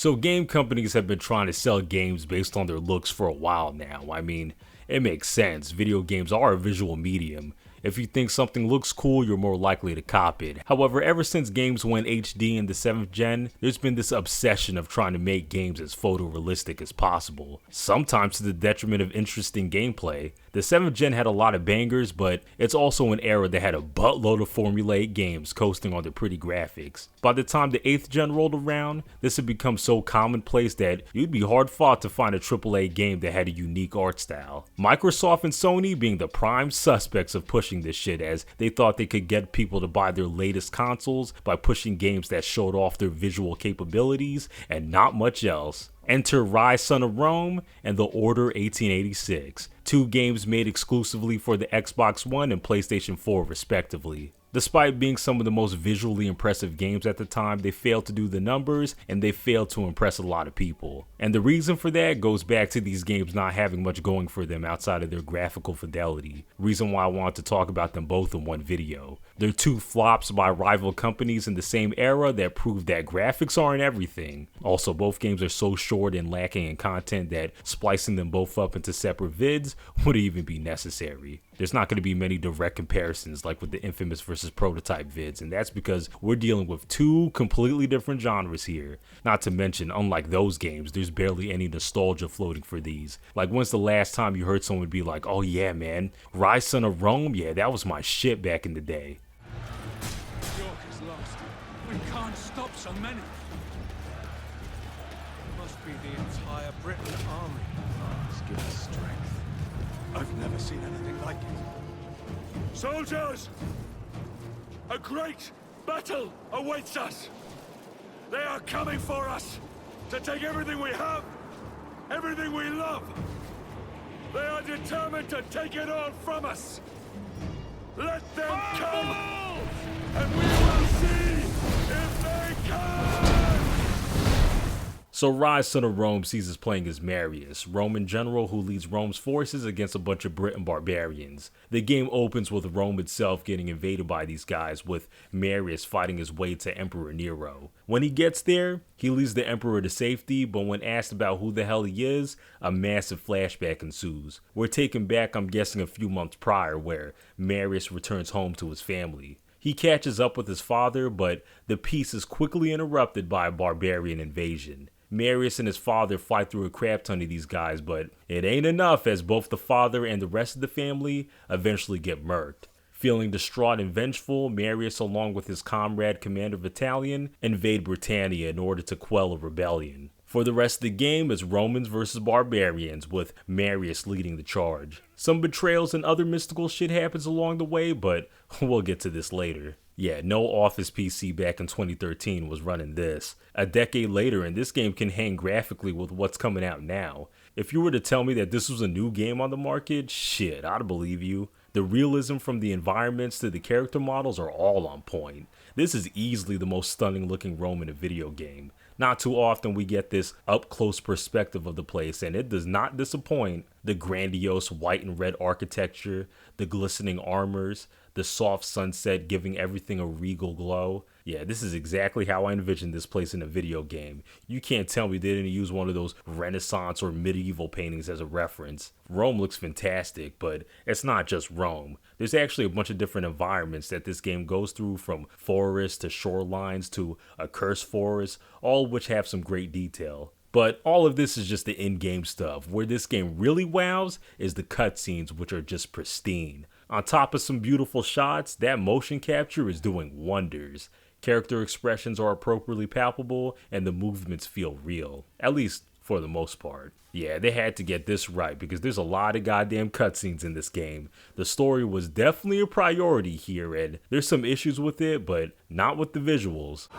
So game companies have been trying to sell games based on their looks for a while now. I mean, it makes sense. Video games are a visual medium. If you think something looks cool, you're more likely to cop it. However, ever since games went HD in the 7th gen, there's been this obsession of trying to make games as photorealistic as possible, sometimes to the detriment of interesting gameplay. The 7th gen had a lot of bangers, but it's also an era that had a buttload of formulaic games coasting on their pretty graphics. By the time the 8th gen rolled around, this had become so commonplace that you'd be hard fought to find a AAA game that had a unique art style. Microsoft and Sony being the prime suspects of pushing this shit, as they thought they could get people to buy their latest consoles by pushing games that showed off their visual capabilities and not much else. Enter Ryse Son of Rome and The Order 1886, two games made exclusively for the Xbox One and PlayStation 4 respectively. Despite being some of the most visually impressive games at the time, they failed to do the numbers and they failed to impress a lot of people. And the reason for that goes back to these games not having much going for them outside of their graphical fidelity. Reason why I wanted to talk about them both in one video. They're two flops by rival companies in the same era that prove that graphics aren't everything. Also, both games are so short and lacking in content that splicing them both up into separate vids wouldn't even be necessary. There's not going to be many direct comparisons like with the infamous versus prototype vids, and that's because we're dealing with two completely different genres here. Not to mention, unlike those games, there's barely any nostalgia floating for these. Like, when's the last time you heard someone be like, oh yeah man, Ryse Son of Rome, yeah, that was my shit back in the day. York is lost. We can't stop so many. It must be the entire Britain army. Give us strength. I've never seen anything like it. Soldiers! A great battle awaits us! They are coming for us! To take everything we have, everything we love! They are determined to take it all from us! Let them come! And we will see if they can! So Ryse Son of Rome sees us playing as Marius, Roman general who leads Rome's forces against a bunch of Briton barbarians. The game opens with Rome itself getting invaded by these guys, with Marius fighting his way to Emperor Nero. When he gets there, he leads the Emperor to safety, but when asked about who the hell he is, a massive flashback ensues. We're taken back, I'm guessing, a few months prior, where Marius returns home to his family. He catches up with his father, but the peace is quickly interrupted by a barbarian invasion. Marius and his father fight through a crap ton of these guys, but it ain't enough, as both the father and the rest of the family eventually get murked. Feeling distraught and vengeful, Marius, along with his comrade Commander Vitalian, invade Britannia in order to quell a rebellion. For the rest of the game, it's Romans versus barbarians, with Marius leading the charge. Some betrayals and other mystical shit happens along the way, but we'll get to this later. Yeah, no Office PC back in 2013 was running this. A decade later, and this game can hang graphically with what's coming out now. If you were to tell me that this was a new game on the market, shit, I'd believe you. The realism from the environments to the character models are all on point. This is easily the most stunning looking Rome in a video game. Not too often we get this up-close perspective of the place, and it does not disappoint. The grandiose white and red architecture, the glistening armors, the soft sunset giving everything a regal glow. Yeah, this is exactly how I envisioned this place in a video game. You can't tell me they didn't use one of those Renaissance or medieval paintings as a reference. Rome looks fantastic, but it's not just Rome. There's actually a bunch of different environments that this game goes through, from forests to shorelines to a cursed forest, all of which have some great detail. But all of this is just the in-game stuff. Where this game really wows is the cutscenes, which are just pristine. On top of some beautiful shots, that motion capture is doing wonders. Character expressions are appropriately palpable, and the movements feel real. At least for the most part. Yeah, they had to get this right because there's a lot of goddamn cutscenes in this game. The story was definitely a priority here, and there's some issues with it, but not with the visuals.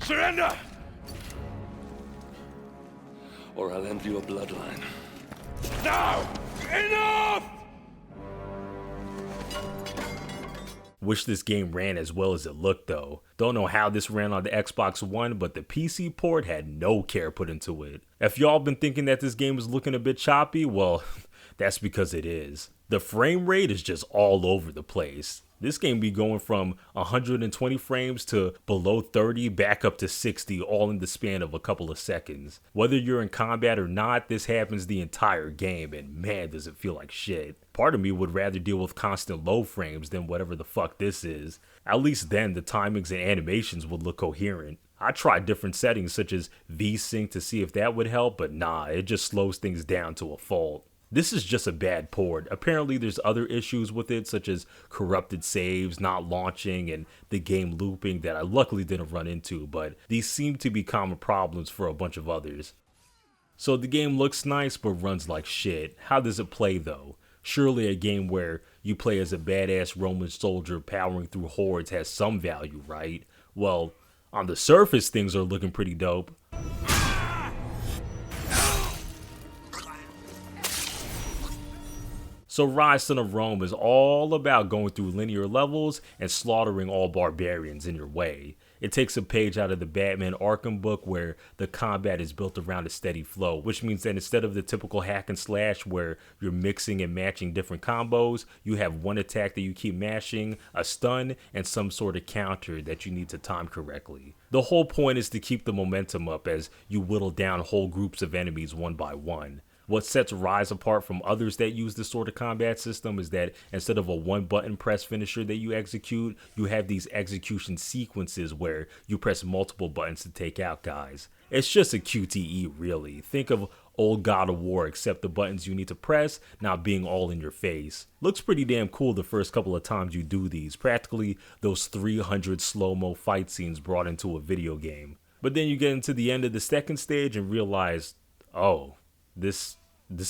Surrender! Or I'll end your bloodline. Now! Enough! Wish this game ran as well as it looked though. Don't know how this ran on the Xbox One, but the PC port had no care put into it. If y'all been thinking that this game is looking a bit choppy, well, that's because it is. The frame rate is just all over the place. This game be going from 120 frames to below 30 back up to 60 all in the span of a couple of seconds. Whether you're in combat or not, this happens the entire game, and man does it feel like shit. Part of me would rather deal with constant low frames than whatever the fuck this is. At least then the timings and animations would look coherent. I tried different settings such as VSync to see if that would help, but nah, it just slows things down to a fault. This is just a bad port. Apparently there's other issues with it, such as corrupted saves, not launching, and the game looping that I luckily didn't run into, but these seem to be common problems for a bunch of others. So the game looks nice but runs like shit. How does it play though? Surely a game where you play as a badass Roman soldier powering through hordes has some value, right? Well, on the surface things are looking pretty dope. So Ryse Son of Rome is all about going through linear levels and slaughtering all barbarians in your way. It takes a page out of the Batman Arkham book where the combat is built around a steady flow, which means that instead of the typical hack and slash where you're mixing and matching different combos, you have one attack that you keep mashing, a stun, and some sort of counter that you need to time correctly. The whole point is to keep the momentum up as you whittle down whole groups of enemies one by one. What sets Ryse apart from others that use this sort of combat system is that instead of a one button press finisher that you execute, you have these execution sequences where you press multiple buttons to take out guys. It's just a QTE really. Think of old God of War except the buttons you need to press not being all in your face. Looks pretty damn cool the first couple of times you do these, practically those 300 slow-mo fight scenes brought into a video game. But then you get into the end of the second stage and realize, oh, this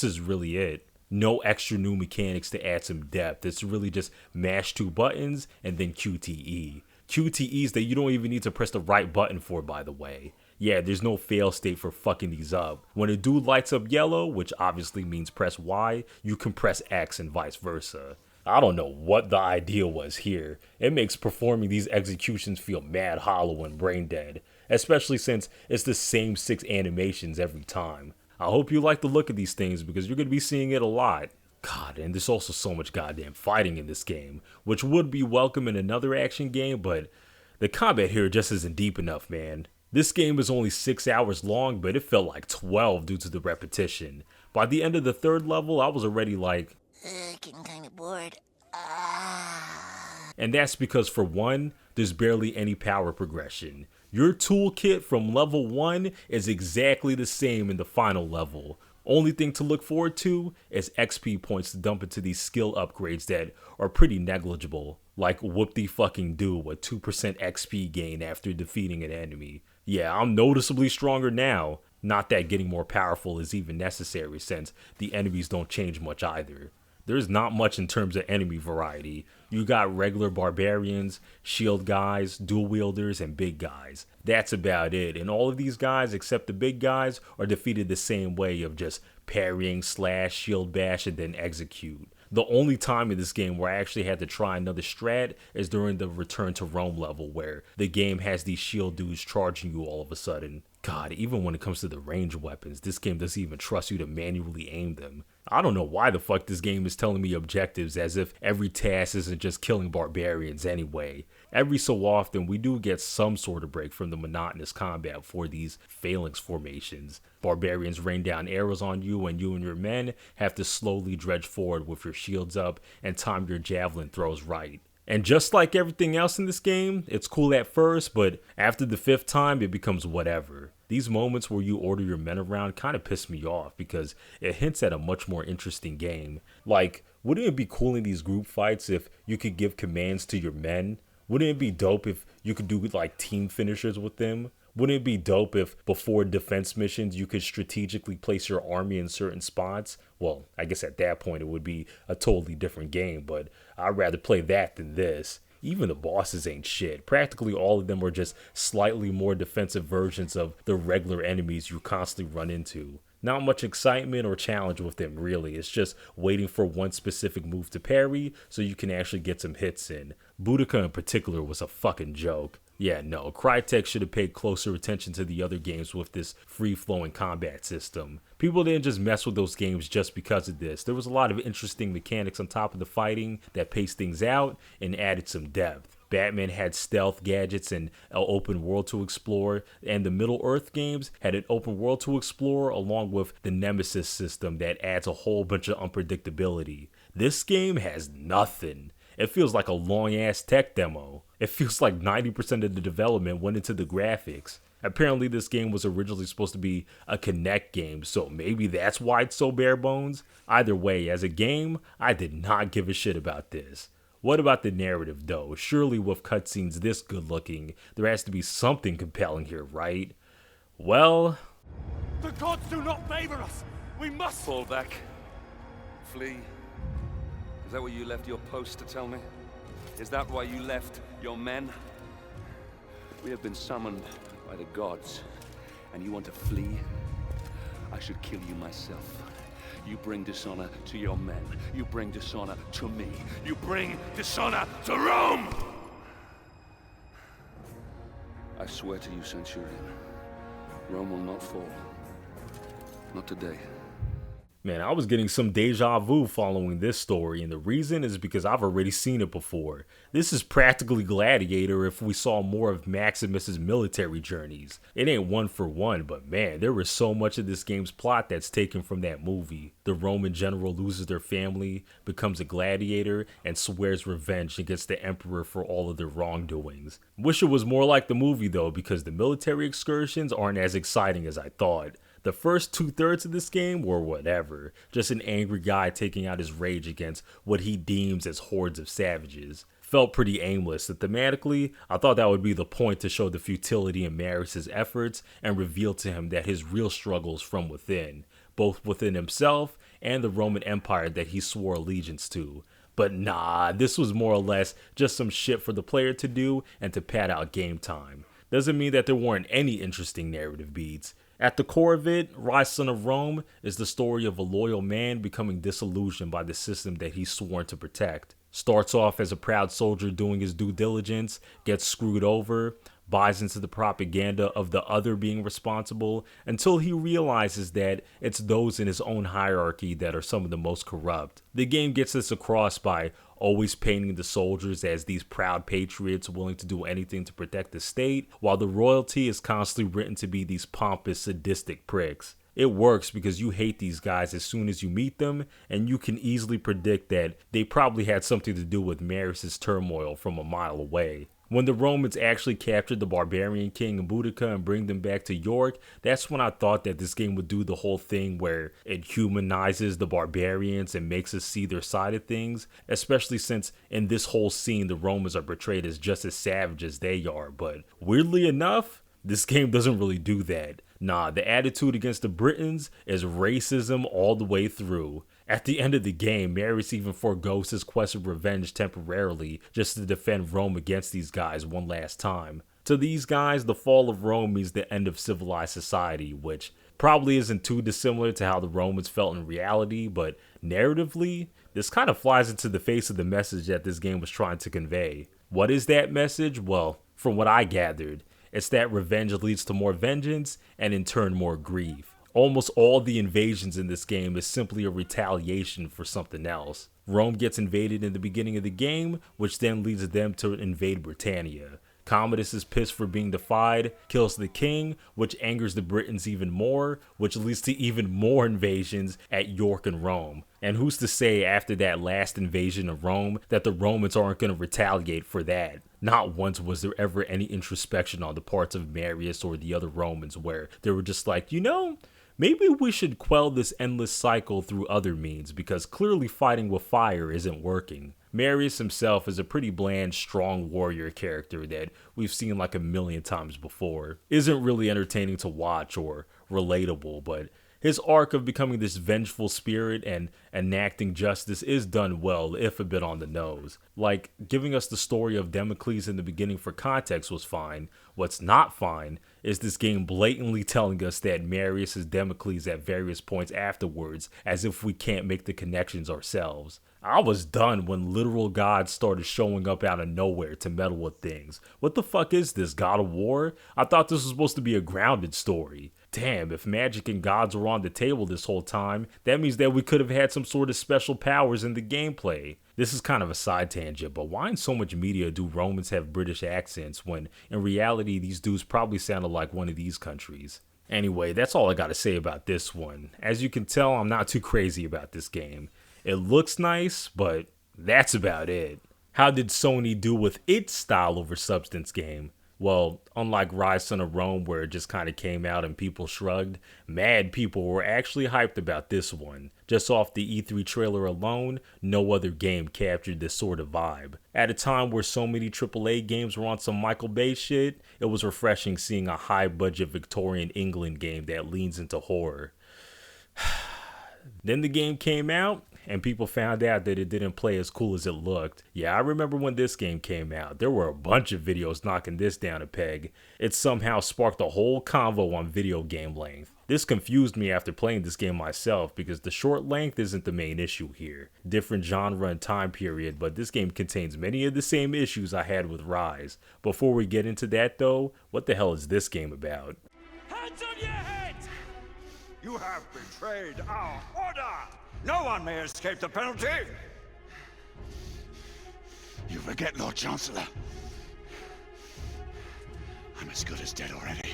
is really it. No extra new mechanics to add some depth. It's really just mash two buttons and then QTE. QTEs that you don't even need to press the right button for, by the way. Yeah, there's no fail state for fucking these up. When a dude lights up yellow, which obviously means press Y, you can press X and vice versa. I don't know what the idea was here. It makes performing these executions feel mad hollow and brain dead, especially since it's the same 6 animations every time. I hope you like the look of these things because you're going to be seeing it a lot. God, and there's also so much goddamn fighting in this game, which would be welcome in another action game, but the combat here just isn't deep enough, man. This game is only 6 hours long, but it felt like 12 due to the repetition. By the end of the 3rd level, I was already like, getting kind of bored. And that's because for one, there's barely any power progression. Your toolkit from level 1 is exactly the same in the final level. Only thing to look forward to is XP points to dump into these skill upgrades that are pretty negligible, like whoop-de-fucking-do a 2% XP gain after defeating an enemy. Yeah, I'm noticeably stronger now. Not that getting more powerful is even necessary since the enemies don't change much either. There's not much in terms of enemy variety. You got regular barbarians, shield guys, dual wielders, and big guys. That's about it. And all of these guys, except the big guys, are defeated the same way of just parrying, slash, shield bash, and then execute. The only time in this game where I actually had to try another strat is during the Return to Rome level where the game has these shield dudes charging you all of a sudden. God, even when it comes to the range weapons, this game doesn't even trust you to manually aim them. I don't know why the fuck this game is telling me objectives as if every task isn't just killing barbarians anyway. Every so often, we do get some sort of break from the monotonous combat for these phalanx formations. Barbarians rain down arrows on you and your men have to slowly dredge forward with your shields up and time your javelin throws right. And just like everything else in this game, it's cool at first, but after the 5th time, it becomes whatever. These moments where you order your men around kind of piss me off because it hints at a much more interesting game. Like, wouldn't it be cool in these group fights if you could give commands to your men? Wouldn't it be dope if you could do like team finishers with them? Wouldn't it be dope if before defense missions you could strategically place your army in certain spots? Well, I guess at that point it would be a totally different game, but I'd rather play that than this. Even the bosses ain't shit. Practically all of them are just slightly more defensive versions of the regular enemies you constantly run into. Not much excitement or challenge with them, really. It's just waiting for one specific move to parry so you can actually get some hits in. Boudica in particular was a fucking joke. Yeah, no, Crytek should have paid closer attention to the other games with this free-flowing combat system. People didn't just mess with those games just because of this. There was a lot of interesting mechanics on top of the fighting that paced things out and added some depth. Batman had stealth gadgets and an open world to explore, and the Middle-earth games had an open world to explore along with the Nemesis system that adds a whole bunch of unpredictability. This game has nothing. It feels like a long-ass tech demo. It feels like 90% of the development went into the graphics. Apparently this game was originally supposed to be a Kinect game, so maybe that's why it's so bare bones. Either way, as a game, I did not give a shit about this. What about the narrative though? Surely with cutscenes this good looking, there has to be something compelling here, right? Well... The gods do not favor us! We must fall back. Flee. Is that what you left your post to tell me? Is that why you left your men? We have been summoned by the gods, and you want to flee? I should kill you myself. You bring dishonor to your men. You bring dishonor to me. You bring dishonor to Rome! I swear to you, Centurion, Rome will not fall. Not today. Man, I was getting some deja vu following this story, and the reason is because I've already seen it before. This is practically Gladiator if we saw more of Maximus's military journeys. It ain't one for one, but man, there was so much of this game's plot that's taken from that movie. The Roman general loses their family, becomes a gladiator, and swears revenge against the emperor for all of their wrongdoings. Wish it was more like the movie though, because the military excursions aren't as exciting as I thought. The first 2/3 of this game were whatever, just an angry guy taking out his rage against what he deems as hordes of savages. Felt pretty aimless, and thematically, I thought that would be the point to show the futility in Marius' efforts and reveal to him that his real struggles from within, both within himself and the Roman Empire that he swore allegiance to. But nah, this was more or less just some shit for the player to do and to pad out game time. Doesn't mean that there weren't any interesting narrative beats. At the core of it, Ryse Son of Rome is the story of a loyal man becoming disillusioned by the system that he's sworn to protect. Starts off as a proud soldier doing his due diligence, gets screwed over, buys into the propaganda of the other being responsible, until he realizes that it's those in his own hierarchy that are some of the most corrupt. The game gets this across by always painting the soldiers as these proud patriots willing to do anything to protect the state, while the royalty is constantly written to be these pompous, sadistic pricks. It works because you hate these guys as soon as you meet them, and you can easily predict that they probably had something to do with Marius' turmoil from a mile away. When the Romans actually captured the barbarian king in Boudica and bring them back to York, that's when I thought that this game would do the whole thing where it humanizes the barbarians and makes us see their side of things, especially since in this whole scene the Romans are portrayed as just as savage as they are. But weirdly enough, this game doesn't really do that. Nah, the attitude against the Britons is racism all the way through. At the end of the game, Marius even forgoes his quest of revenge temporarily just to defend Rome against these guys one last time. To these guys, the fall of Rome means the end of civilized society, which probably isn't too dissimilar to how the Romans felt in reality, but narratively, this kind of flies into the face of the message that this game was trying to convey. What is that message? Well, from what I gathered, it's that revenge leads to more vengeance and in turn more grief. Almost all the invasions in this game is simply a retaliation for something else. Rome gets invaded in the beginning of the game, which then leads them to invade Britannia. Commodus is pissed for being defied, kills the king, which angers the Britons even more, which leads to even more invasions at York and Rome. And who's to say after that last invasion of Rome that the Romans aren't going to retaliate for that? Not once was there ever any introspection on the parts of Marius or the other Romans where they were just like, maybe we should quell this endless cycle through other means, because clearly fighting with fire isn't working. Marius himself is a pretty bland, strong warrior character that we've seen like a million times before. Isn't really entertaining to watch or relatable, but His arc of becoming this vengeful spirit and enacting justice is done well, if a bit on the nose. Like, giving us the story of Damocles in the beginning for context was fine. What's not fine is this game blatantly telling us that Marius is Damocles at various points afterwards, as if we can't make the connections ourselves. I was done when literal gods started showing up out of nowhere to meddle with things. What the fuck is this, God of War? I thought this was supposed to be a grounded story. Damn, if magic and gods were on the table this whole time, that means that we could have had some sort of special powers in the gameplay. This is kind of a side tangent, but why in so much media do Romans have British accents when in reality these dudes probably sounded like one of these countries? Anyway, that's all I gotta say about this one. As you can tell, I'm not too crazy about this game. It looks nice, but that's about it. How did Sony do with its style over substance game? Well, unlike Ryse Son of Rome, where it just kind of came out and people shrugged, mad people were actually hyped about this one. Just off the E3 trailer alone, no other game captured this sort of vibe. At a time where so many AAA games were on some Michael Bay shit, it was refreshing seeing a high-budget Victorian England game that leans into horror. Then the game came out, and people found out that it didn't play as cool as it looked. Yeah, I remember when this game came out. There were a bunch of videos knocking this down a peg. It somehow sparked a whole convo on video game length. This confused me after playing this game myself because the short length isn't the main issue here. Different genre and time period, but this game contains many of the same issues I had with Ryse. Before we get into that though, what the hell is this game about? Hands on your head! You have betrayed our order! No one may escape the penalty! You forget, Lord Chancellor. I'm as good as dead already.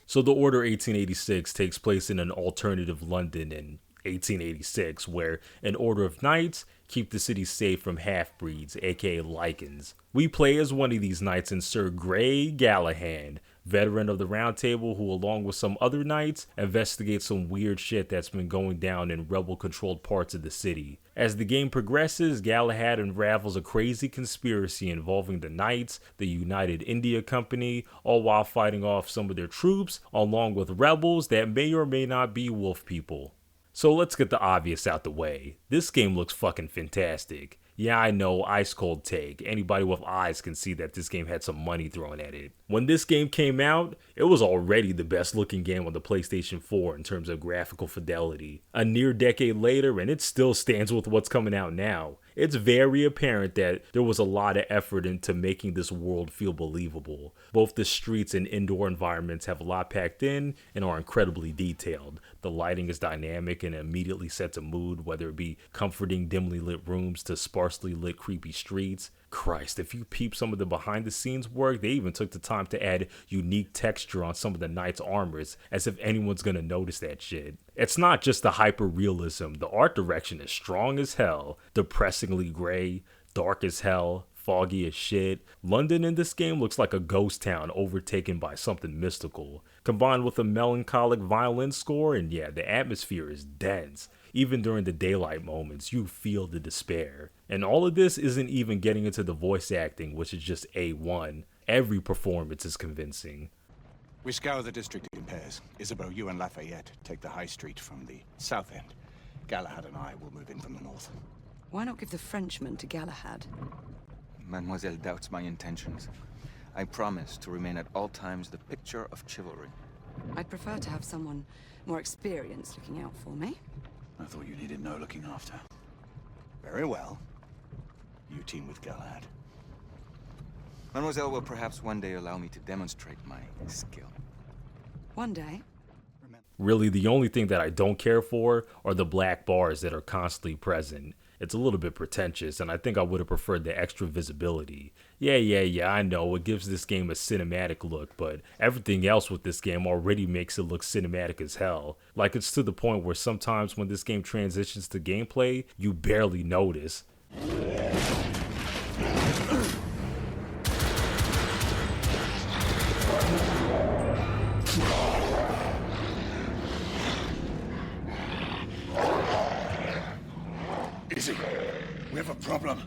So the Order 1886 takes place in an alternative London in 1886, where an order of knights keep the city safe from half-breeds, aka Lycans. We play as one of these knights in Sir Grey Galahad, veteran of the Round Table, who along with some other knights investigates some weird shit that's been going down in rebel-controlled parts of the city. As the game progresses, Galahad unravels a crazy conspiracy involving the knights, the United India Company, all while fighting off some of their troops, along with rebels that may or may not be wolf people. So let's get the obvious out the way. This game looks fucking fantastic. Yeah, I know, ice cold take. Anybody with eyes can see that this game had some money thrown at it. When this game came out, it was already the best looking game on the PlayStation 4 in terms of graphical fidelity. A near decade later, and it still stands with what's coming out now. It's very apparent that there was a lot of effort into making this world feel believable. Both the streets and indoor environments have a lot packed in and are incredibly detailed. The lighting is dynamic and immediately sets a mood, whether it be comforting dimly lit rooms to sparsely lit creepy streets. Christ, if you peep some of the behind the scenes work, they even took the time to add unique texture on some of the knights' armors, as if anyone's gonna notice that shit. It's not just the hyper realism, the art direction is strong as hell, depressingly gray, dark as hell, foggy as shit. London in this game looks like a ghost town overtaken by something mystical, combined with a melancholic violin score, and yeah, the atmosphere is dense. Even during the daylight moments, you feel the despair. And all of this isn't even getting into the voice acting, which is just A1. Every performance is convincing. We scour the district in pairs. Isabeau, you and Lafayette take the high street from the south end. Galahad and I will move in from the north. Why not give the Frenchman to Galahad? Mademoiselle doubts my intentions. I promise to remain at all times the picture of chivalry. I'd prefer to have someone more experienced looking out for me. I thought you needed no looking after. Very well. You team with Galahad. Mademoiselle will perhaps one day allow me to demonstrate my skill. One day. Really, the only thing that I don't care for are the black bars that are constantly present. It's a little bit pretentious, and I think I would have preferred the extra visibility. Yeah, I know, it gives this game a cinematic look, but everything else with this game already makes it look cinematic as hell. Like, it's to the point where sometimes when this game transitions to gameplay, you barely notice. Easy. We have a problem.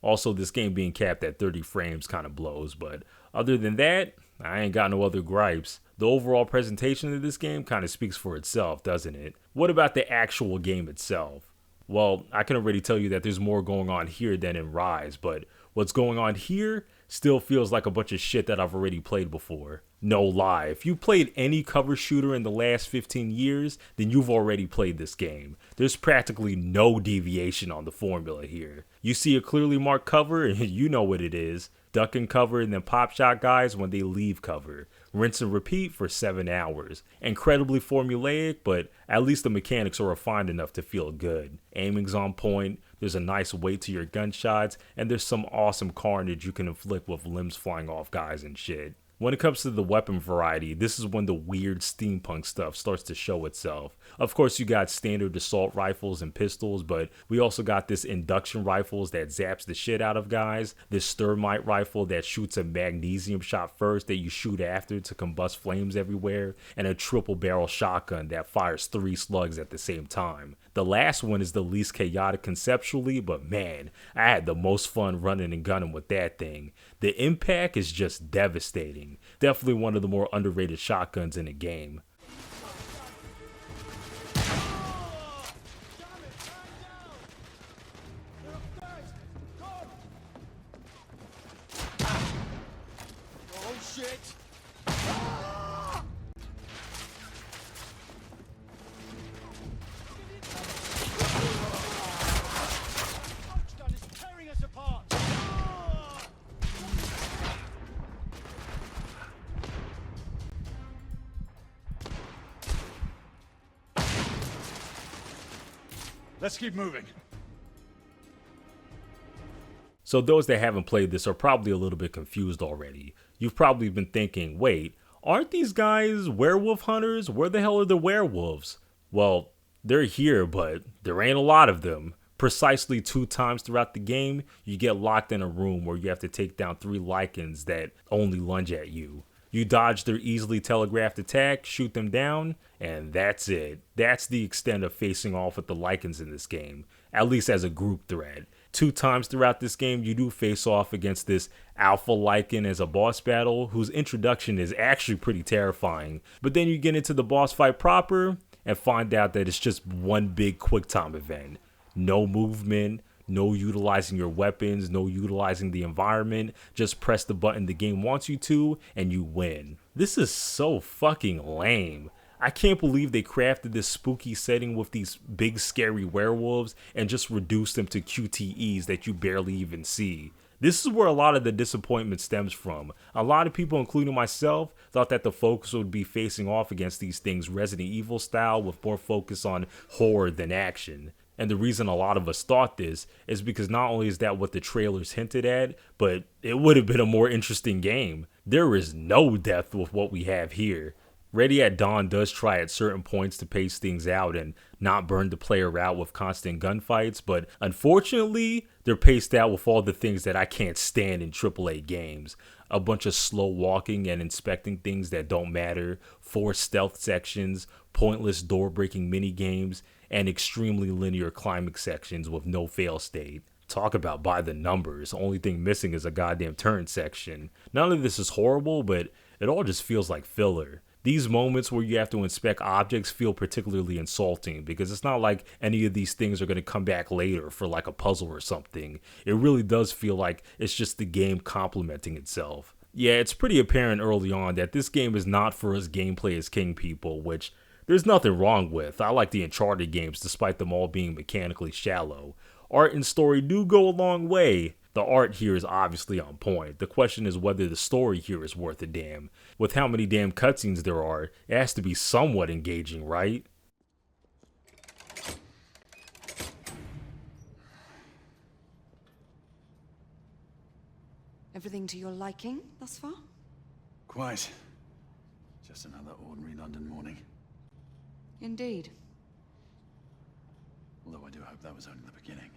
Also, this game being capped at 30 frames kind of blows, but other than that, I ain't got no other gripes. The overall presentation of this game kind of speaks for itself, doesn't it? What about the actual game itself? Well, I can already tell you that there's more going on here than in Ryse, but what's going on here still feels like a bunch of shit that I've already played before. No lie, if you played any cover shooter in the last 15 years, then you've already played this game. There's practically no deviation on the formula here. You see a clearly marked cover, and you know what it is. Duck and cover and then pop shot guys when they leave cover. Rinse and repeat for 7 hours. Incredibly formulaic, but at least the mechanics are refined enough to feel good. Aiming's on point, there's a nice weight to your gunshots, and there's some awesome carnage you can inflict with limbs flying off guys and shit. When it comes to the weapon variety, this is when the weird steampunk stuff starts to show itself. Of course, you got standard assault rifles and pistols, but we also got this induction rifles that zaps the shit out of guys, this thermite rifle that shoots a magnesium shot first that you shoot after to combust flames everywhere, and a triple barrel shotgun that fires 3 slugs at the same time. The last one is the least chaotic conceptually, but man, I had the most fun running and gunning with that thing. The impact is just devastating. Definitely one of the more underrated shotguns in the game. Oh shit! Gunn is tearing us apart! Let's keep moving. So those that haven't played this are probably a little bit confused already. You've probably been thinking, wait, aren't these guys werewolf hunters? Where the hell are the werewolves? Well, they're here, but there ain't a lot of them. Precisely 2 times throughout the game, you get locked in a room where you have to take down 3 lichens that only lunge at you. You dodge their easily telegraphed attack, shoot them down, and that's it. That's the extent of facing off with the lichens in this game, at least as a group threat. 2 times throughout this game, you do face off against this alpha lichen as a boss battle, whose introduction is actually pretty terrifying. But then you get into the boss fight proper and find out that it's just one big quick time event. No movement, no utilizing your weapons, no utilizing the environment. Just press the button the game wants you to and you win. This is so fucking lame. I can't believe they crafted this spooky setting with these big scary werewolves and just reduced them to QTEs that you barely even see. This is where a lot of the disappointment stems from. A lot of people, including myself, thought that the focus would be facing off against these things Resident Evil style with more focus on horror than action. And the reason a lot of us thought this is because not only is that what the trailers hinted at, but it would have been a more interesting game. There is no depth with what we have here. Ready at Dawn does try at certain points to pace things out and not burn the player out with constant gunfights, but unfortunately, they're paced out with all the things that I can't stand in AAA games. A bunch of slow walking and inspecting things that don't matter, forced stealth sections, pointless door-breaking minigames, and extremely linear climbing sections with no fail state. Talk about by the numbers. Only thing missing is a goddamn turn section. None of this is horrible, but it all just feels like filler. These moments where you have to inspect objects feel particularly insulting because it's not like any of these things are going to come back later for like a puzzle or something. It really does feel like it's just the game complementing itself. Yeah, it's pretty apparent early on that this game is not for us gameplay as king people, which there's nothing wrong with. I like the Uncharted games despite them all being mechanically shallow. Art and story do go a long way. The art here is obviously on point. The question is whether the story here is worth a damn. With how many damn cutscenes there are, it has to be somewhat engaging, right? Everything to your liking thus far? Quite. Just another ordinary London morning. Indeed. Although I do hope that was only the beginning.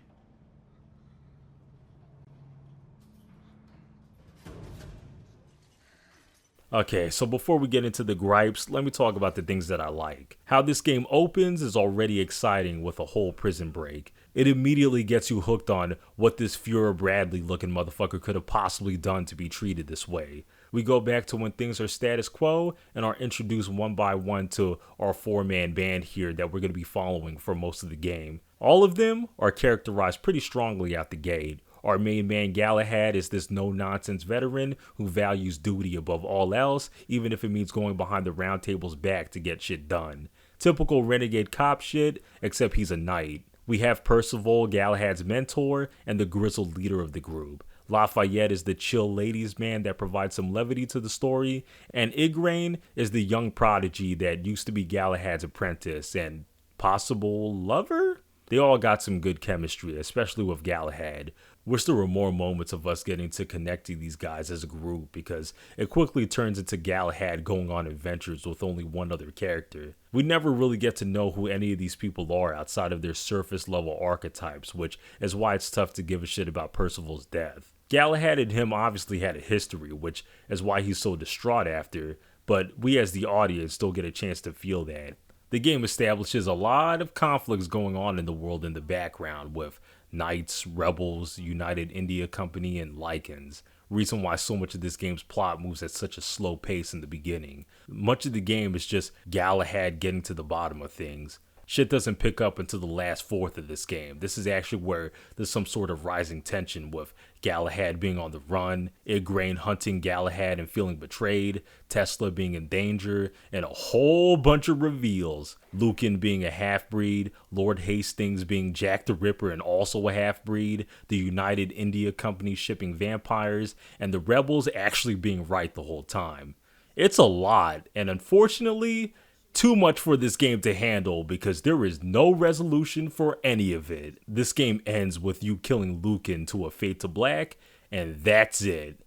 Okay, so before we get into the gripes, let me talk about the things that I like. How this game opens is already exciting with a whole prison break. It immediately gets you hooked on what this Fuhrer Bradley looking motherfucker could have possibly done to be treated this way. We go back to when things are status quo and are introduced one by one to our 4-man band here that we're going to be following for most of the game. All of them are characterized pretty strongly out the gate. Our main man Galahad is this no-nonsense veteran who values duty above all else, even if it means going behind the round table's back to get shit done. Typical renegade cop shit, except he's a knight. We have Percival, Galahad's mentor, and the grizzled leader of the group. Lafayette is the chill ladies man that provides some levity to the story, and Igraine is the young prodigy that used to be Galahad's apprentice and possible lover? They all got some good chemistry, especially with Galahad. Wish there were more moments of us getting to connecting these guys as a group, because it quickly turns into Galahad going on adventures with only one other character. We never really get to know who any of these people are outside of their surface level archetypes, which is why it's tough to give a shit about Percival's death. Galahad and him obviously had a history, which is why he's so distraught after, but we as the audience still get a chance to feel that. The game establishes a lot of conflicts going on in the world in the background with Knights, Rebels, United India Company, and Lycans. Reason why so much of this game's plot moves at such a slow pace in the beginning. Much of the game is just Galahad getting to the bottom of things. Shit doesn't pick up until the last fourth of this game. This is actually where there's some sort of rising tension with Galahad being on the run, Igraine hunting Galahad and feeling betrayed, Tesla being in danger, and a whole bunch of reveals. Lucan being a half-breed, Lord Hastings being Jack the Ripper and also a half-breed, the United India Company shipping vampires, and the rebels actually being right the whole time. It's a lot, and unfortunately, too much for this game to handle because there is no resolution for any of it. This game ends with you killing Lucan to a fade to black, and that's it.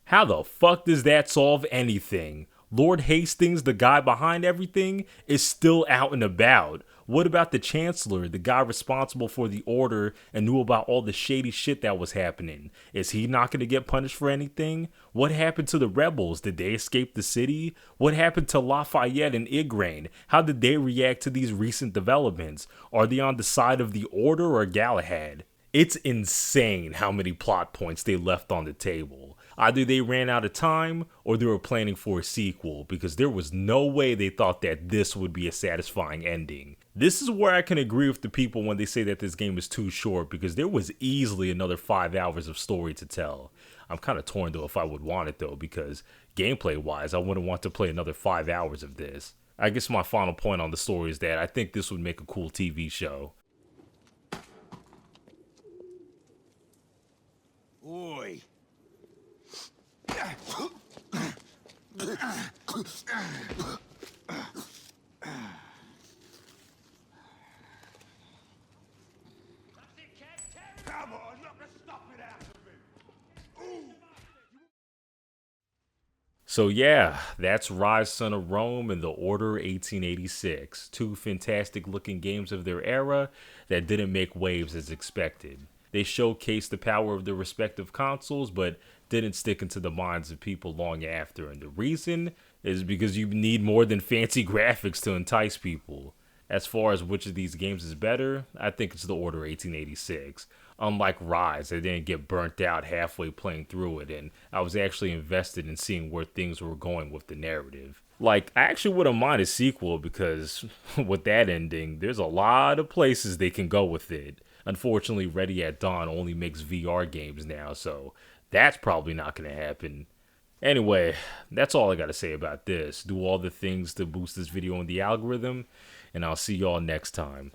How the fuck does that solve anything? Lord Hastings, the guy behind everything, is still out and about. What about the Chancellor, the guy responsible for the Order and knew about all the shady shit that was happening? Is he not going to get punished for anything? What happened to the rebels? Did they escape the city? What happened to Lafayette and Igraine? How did they react to these recent developments? Are they on the side of the Order or Galahad? It's insane how many plot points they left on the table. Either they ran out of time or they were planning for a sequel because there was no way they thought that this would be a satisfying ending. This is where I can agree with the people when they say that this game is too short because there was easily another 5 hours of story to tell. I'm kind of torn though if I would want it though because gameplay wise I wouldn't want to play another 5 hours of this. I guess my final point on the story is that I think this would make a cool TV show. Oi. Come on, you have to stop it out of him. So yeah, that's Ryse Son of Rome and The Order 1886. Two fantastic looking games of their era that didn't make waves as expected. They showcased the power of their respective consoles, but didn't stick into the minds of people long after. And the reason is because you need more than fancy graphics to entice people. As far as which of these games is better, I think it's The Order 1886. Unlike Ryse, I didn't get burnt out halfway playing through it, and I was actually invested in seeing where things were going with the narrative. Like, I actually wouldn't mind a sequel because with that ending, there's a lot of places they can go with it. Unfortunately, Ready at Dawn only makes VR games now, so that's probably not going to happen. Anyway, that's all I got to say about this. Do all the things to boost this video in the algorithm, and I'll see y'all next time.